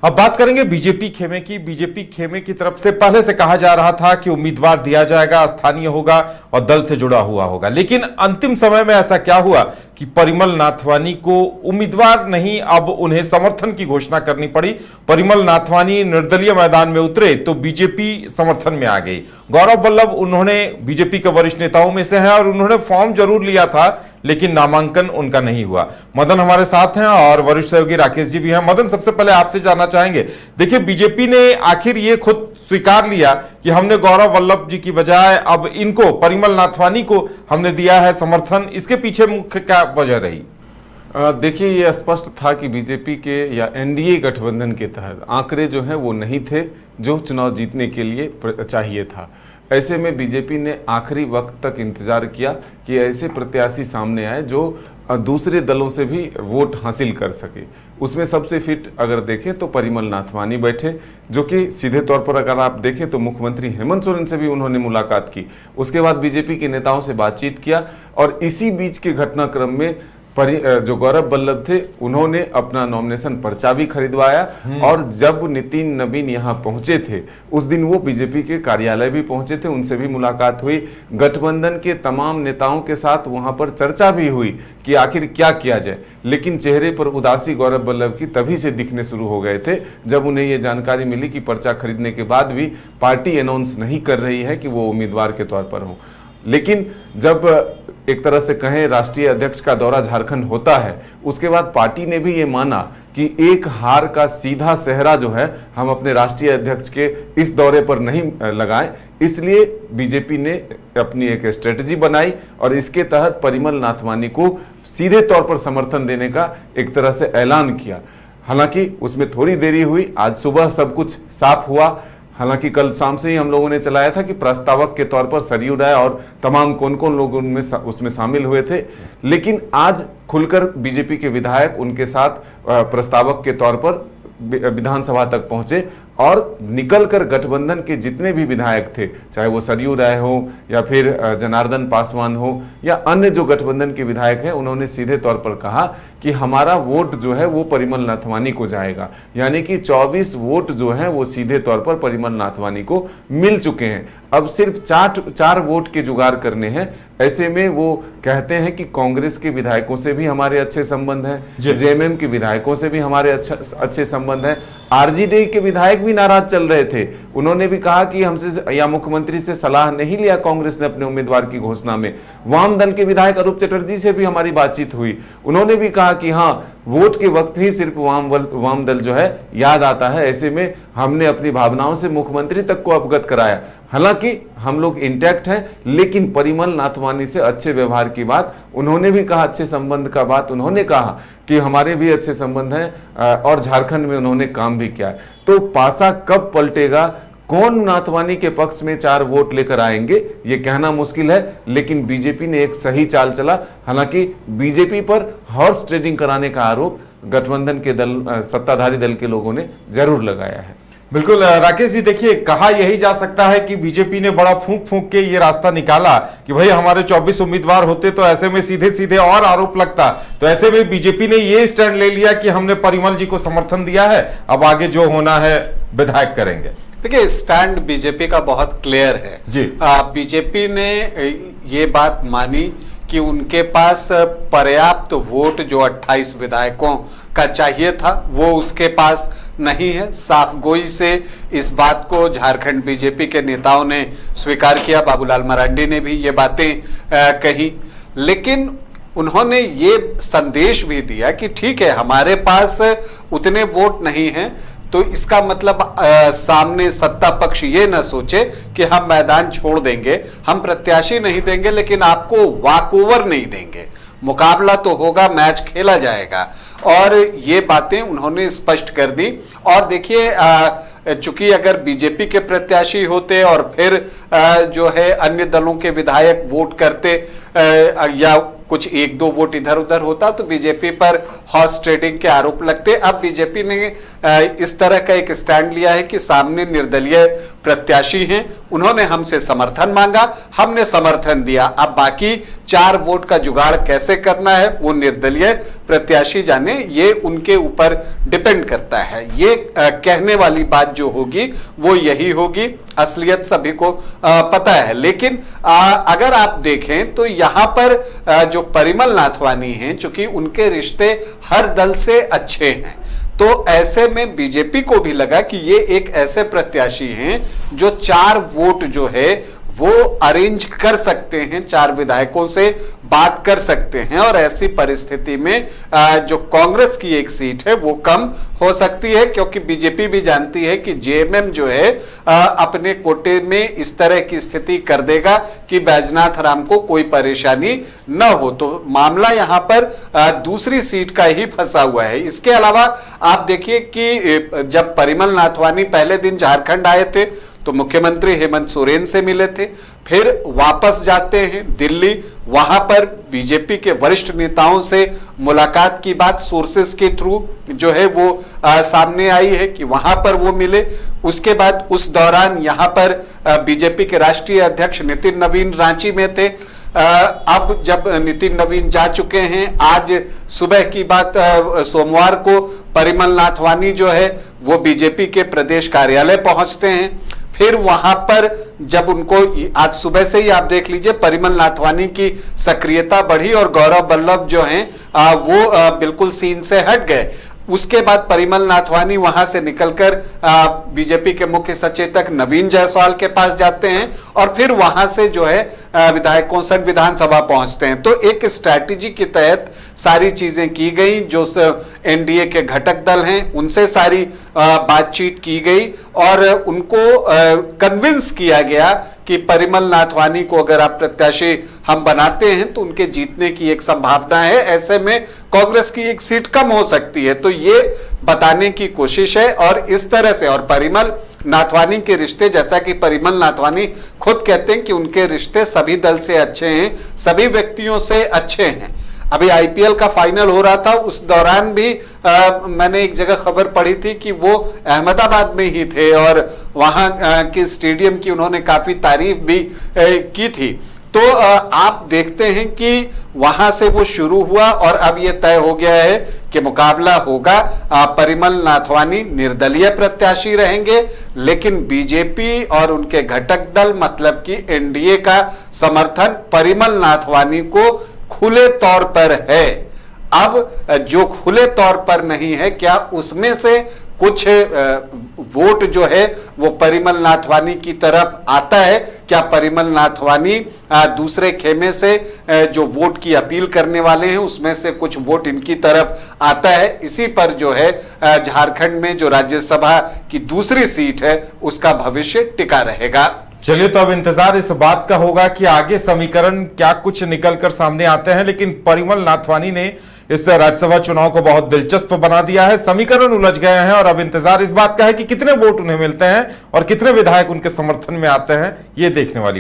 अब बात करेंगे बीजेपी खेमे की। बीजेपी खेमे की तरफ से पहले से कहा जा रहा था कि उम्मीदवार दिया जाएगा, स्थानीय होगा और दल से जुड़ा हुआ होगा, लेकिन अंतिम समय में ऐसा क्या हुआ कि परिमल नाथवानी को उम्मीदवार नहीं, अब उन्हें समर्थन की घोषणा करनी पड़ी। परिमल नाथवानी निर्दलीय मैदान में उतरे तो बीजेपी समर्थन में आ गई। गौरव वल्लभ उन्होंने बीजेपी के वरिष्ठ नेताओं में से हैं और उन्होंने फॉर्म जरूर लिया था, लेकिन नामांकन उनका नहीं हुआ। मदन हमारे साथ हैं और वरिष्ठ सहयोगी राकेश जी भी हैं। मदन, सबसे पहले आपसे जानना चाहेंगे, देखिए बीजेपी ने आखिर ये खुद स्वीकार लिया कि हमने गौरव वल्लभ जी की बजाय अब इनको, परिमल नाथवानी को हमने दिया है समर्थन, इसके पीछे मुख्य क्या वजह रही? देखिए, ये स्पष्ट था कि बीजेपी के या एनडीए गठबंधन के तहत आंकड़े जो हैं वो नहीं थे जो चुनाव जीतने के लिए चाहिए था। ऐसे में बीजेपी ने आखिरी वक्त तक इंतजार किया कि ऐसे प्रत्याशी सामने आए जो दूसरे दलों से भी वोट हासिल कर सके। उसमें सबसे फिट अगर देखें तो परिमल नाथवानी बैठे, जो कि सीधे तौर पर अगर आप देखें तो मुख्यमंत्री हेमंत सोरेन से भी उन्होंने मुलाकात की। उसके बाद बीजेपी के नेताओं से बातचीत किया और इसी बीच के घटनाक्रम में जो गौरव वल्लभ थे उन्होंने अपना नॉमिनेशन पर्चा भी खरीदवाया। और जब नितिन नवीन यहाँ पहुंचे थे उस दिन वो बीजेपी के कार्यालय भी पहुंचे थे, उनसे भी मुलाकात हुई। गठबंधन के तमाम नेताओं के साथ वहां पर चर्चा भी हुई कि आखिर क्या किया जाए, लेकिन चेहरे पर उदासी गौरव वल्लभ की तभी से दिखने शुरू हो गए थे जब उन्हें ये जानकारी मिली कि पर्चा खरीदने के बाद भी पार्टी अनाउंस नहीं कर रही है कि वो उम्मीदवार के तौर पर हो। लेकिन जब एक तरह से कहें राष्ट्रीय अध्यक्ष का दौरा झारखंड होता है, उसके बाद पार्टी ने भी ये माना कि एक हार का सीधा सेहरा जो है हम अपने राष्ट्रीय अध्यक्ष के इस दौरे पर नहीं लगाएं। इसलिए बीजेपी ने अपनी एक स्ट्रेटजी बनाई और इसके तहत परिमल नाथवानी को सीधे तौर पर समर्थन देने का एक तरह से ऐलान किया। हालांकि उसमें थोड़ी देरी हुई, आज सुबह सब कुछ साफ हुआ। हालांकि कल शाम से ही हम लोगों ने चलाया था कि प्रस्तावक के तौर पर सरयू राय और तमाम कौन कौन लोग उसमें शामिल हुए थे, लेकिन आज खुलकर बीजेपी के विधायक उनके साथ प्रस्तावक के तौर पर विधानसभा तक पहुंचे और निकलकर गठबंधन के जितने भी विधायक थे, चाहे वो सरयू राय हो या फिर जनार्दन पासवान हो या अन्य जो गठबंधन के विधायक हैं, उन्होंने सीधे तौर पर कहा कि हमारा वोट जो है वो परिमल नाथवानी को जाएगा। यानी कि 24 वोट जो हैं वो सीधे तौर पर परिमल नाथवानी को मिल चुके हैं। अब सिर्फ चार वोट के जुगाड़ करने हैं। ऐसे में वो कहते हैं कि कांग्रेस के विधायकों से भी हमारे अच्छे संबंध हैं, जेएमएम के विधायकों से भी हमारे अच्छे संबंध हैं। आरजेडी के विधायक भी नाराज चल रहे थे, उन्होंने भी कहा कि हमसे या मुख्यमंत्री से सलाह नहीं लिया कांग्रेस ने अपने उम्मीदवार की घोषणा में। वाम दल के विधायक अरूप चटर्जी से भी हमारी बातचीत हुई, उन्होंने भी कहा कि हाँ, वोट के वक्त ही सिर्फ वाम दल जो है याद आता है। ऐसे में हमने अपनी भावनाओं से मुख्यमंत्री तक को अवगत कराया। हालांकि हम लोग इंटैक्ट हैं, लेकिन परिमल नाथवानी से अच्छे व्यवहार की बात उन्होंने भी कहा, अच्छे संबंध का बात उन्होंने कहा कि हमारे भी अच्छे संबंध हैं और झारखंड में उन्होंने काम भी किया। तो पासा कब पलटेगा, कौन नाथवानी के पक्ष में 4 वोट लेकर आएंगे, ये कहना मुश्किल है। लेकिन बीजेपी ने एक सही चाल चला। हालांकि बीजेपी पर हॉर्स ट्रेडिंग कराने का आरोप गठबंधन के सत्ताधारी दल के लोगों ने जरूर लगाया है। बिल्कुल राकेश जी, देखिए कहा यही जा सकता है कि बीजेपी ने बड़ा फूंक फूंक के ये रास्ता निकाला कि भाई हमारे 24 उम्मीदवार होते तो ऐसे में सीधे सीधे और आरोप लगता। तो ऐसे में बीजेपी ने ये स्टैंड ले लिया कि हमने परिमल जी को समर्थन दिया है, अब आगे जो होना है विधायक करेंगे। देखिए, स्टैंड बीजेपी का बहुत क्लियर है जी। बीजेपी ने ये बात मानी कि उनके पास पर्याप्त वोट जो 28 विधायकों का चाहिए था वो उसके पास नहीं है। साफ गोई से इस बात को झारखंड बीजेपी के नेताओं ने स्वीकार किया। बाबूलाल मरांडी ने भी ये बातें कही, लेकिन उन्होंने ये संदेश भी दिया कि ठीक है, हमारे पास उतने वोट नहीं हैं, तो इसका मतलब सामने सत्ता पक्ष ये न सोचे कि हम मैदान छोड़ देंगे, हम प्रत्याशी नहीं देंगे, लेकिन आपको वॉकओवर नहीं देंगे। मुकाबला तो होगा, मैच खेला जाएगा। और ये बातें उन्होंने स्पष्ट कर दी। और देखिए, चूंकि अगर बीजेपी के प्रत्याशी होते और फिर जो है अन्य दलों के विधायक वोट करते या कुछ 1-2 वोट इधर उधर होता तो बीजेपी पर हॉर्स ट्रेडिंग के आरोप लगते। अब बीजेपी ने इस तरह का एक स्टैंड लिया है कि सामने निर्दलीय प्रत्याशी हैं, उन्होंने हमसे समर्थन मांगा, हमने समर्थन दिया। अब बाकी 4 वोट का जुगाड़ कैसे करना है वो निर्दलीय प्रत्याशी जाने, ये उनके ऊपर डिपेंड करता है। ये कहने वाली बात जो होगी वो यही होगी, असलियत सभी को पता है। लेकिन अगर आप देखें तो यहां पर जो परिमल नाथवानी हैं, चूंकि उनके रिश्ते हर दल से अच्छे हैं, तो ऐसे में बीजेपी को भी लगा कि ये एक ऐसे प्रत्याशी हैं जो 4 वोट जो है वो अरेंज कर सकते हैं, 4 विधायकों से बात कर सकते हैं, और ऐसी परिस्थिति में जो कांग्रेस की एक सीट है वो कम हो सकती है, क्योंकि बीजेपी भी जानती है कि जेएमएम जो है अपने कोटे में इस तरह की स्थिति कर देगा कि बैजनाथ राम को कोई परेशानी न हो। तो मामला यहां पर दूसरी सीट का ही फंसा हुआ है। इसके अलावा आप देखिए कि जब परिमल नाथवानी पहले दिन झारखंड आए थे तो मुख्यमंत्री हेमंत सोरेन से मिले थे, फिर वापस जाते हैं दिल्ली, वहां पर बीजेपी के वरिष्ठ नेताओं से मुलाकात की बात सोर्सेस के थ्रू जो है वो सामने आई है कि वहां पर वो मिले। उसके बाद उस दौरान यहां पर बीजेपी के राष्ट्रीय अध्यक्ष नितिन नवीन रांची में थे। अब जब नितिन नवीन जा चुके हैं, आज सुबह की बात, सोमवार को परिमल नाथवानी जो है वो बीजेपी के प्रदेश कार्यालय पहुंचते हैं। फिर वहां पर जब उनको, आज सुबह से ही आप देख लीजिए परिमल नाथवानी की सक्रियता बढ़ी और गौरव बल्लभ जो हैं वो बिल्कुल सीन से हट गए। उसके बाद परिमल नाथवानी वहां से निकलकर बीजेपी के मुख्य सचेतक नवीन जायसवाल के पास जाते हैं और फिर वहां से जो है विधायकों संग विधानसभा पहुंचते हैं। तो एक स्ट्रैटेजी के तहत सारी चीजें की गई, जो एनडीए के घटक दल हैं उनसे सारी बातचीत की गई और उनको कन्विंस किया गया कि परिमल नाथवानी को अगर आप प्रत्याशी हम बनाते हैं तो उनके जीतने की एक संभावना है, ऐसे में कांग्रेस की एक सीट कम हो सकती है। तो ये बताने की कोशिश है और इस तरह से, और परिमल नाथवानी के रिश्ते, जैसा कि परिमल नाथवानी खुद कहते हैं कि उनके रिश्ते सभी दल से अच्छे हैं, सभी व्यक्तियों से अच्छे हैं। अभी आईपीएल का फाइनल हो रहा था, उस दौरान भी मैंने एक जगह खबर पढ़ी थी कि वो अहमदाबाद में ही थे और वहां के स्टेडियम की उन्होंने काफी तारीफ भी की थी। तो आप देखते हैं कि वहां से वो शुरू हुआ और अब ये तय हो गया है कि मुकाबला होगा। परिमल नाथवानी निर्दलीय प्रत्याशी रहेंगे, लेकिन बीजेपी और उनके घटक दल मतलब कि एनडीए का समर्थन परिमल नाथवानी को खुले तौर पर है। अब जो खुले तौर पर नहीं है, क्या उसमें से कुछ वोट जो है वो परिमल नाथवानी की तरफ आता है? क्या परिमल नाथवानी दूसरे खेमे से जो वोट की अपील करने वाले हैं उसमें से कुछ वोट इनकी तरफ आता है? इसी पर जो है झारखंड में जो राज्यसभा की दूसरी सीट है उसका भविष्य टिका रहेगा। चलिए, तो अब इंतजार इस बात का होगा कि आगे समीकरण क्या कुछ निकलकर सामने आते हैं। लेकिन परिमल नाथवानी ने इस राज्यसभा चुनाव को बहुत दिलचस्प बना दिया है, समीकरण उलझ गए हैं और अब इंतजार इस बात का है कि कितने वोट उन्हें मिलते हैं और कितने विधायक उनके समर्थन में आते हैं, ये देखने वाली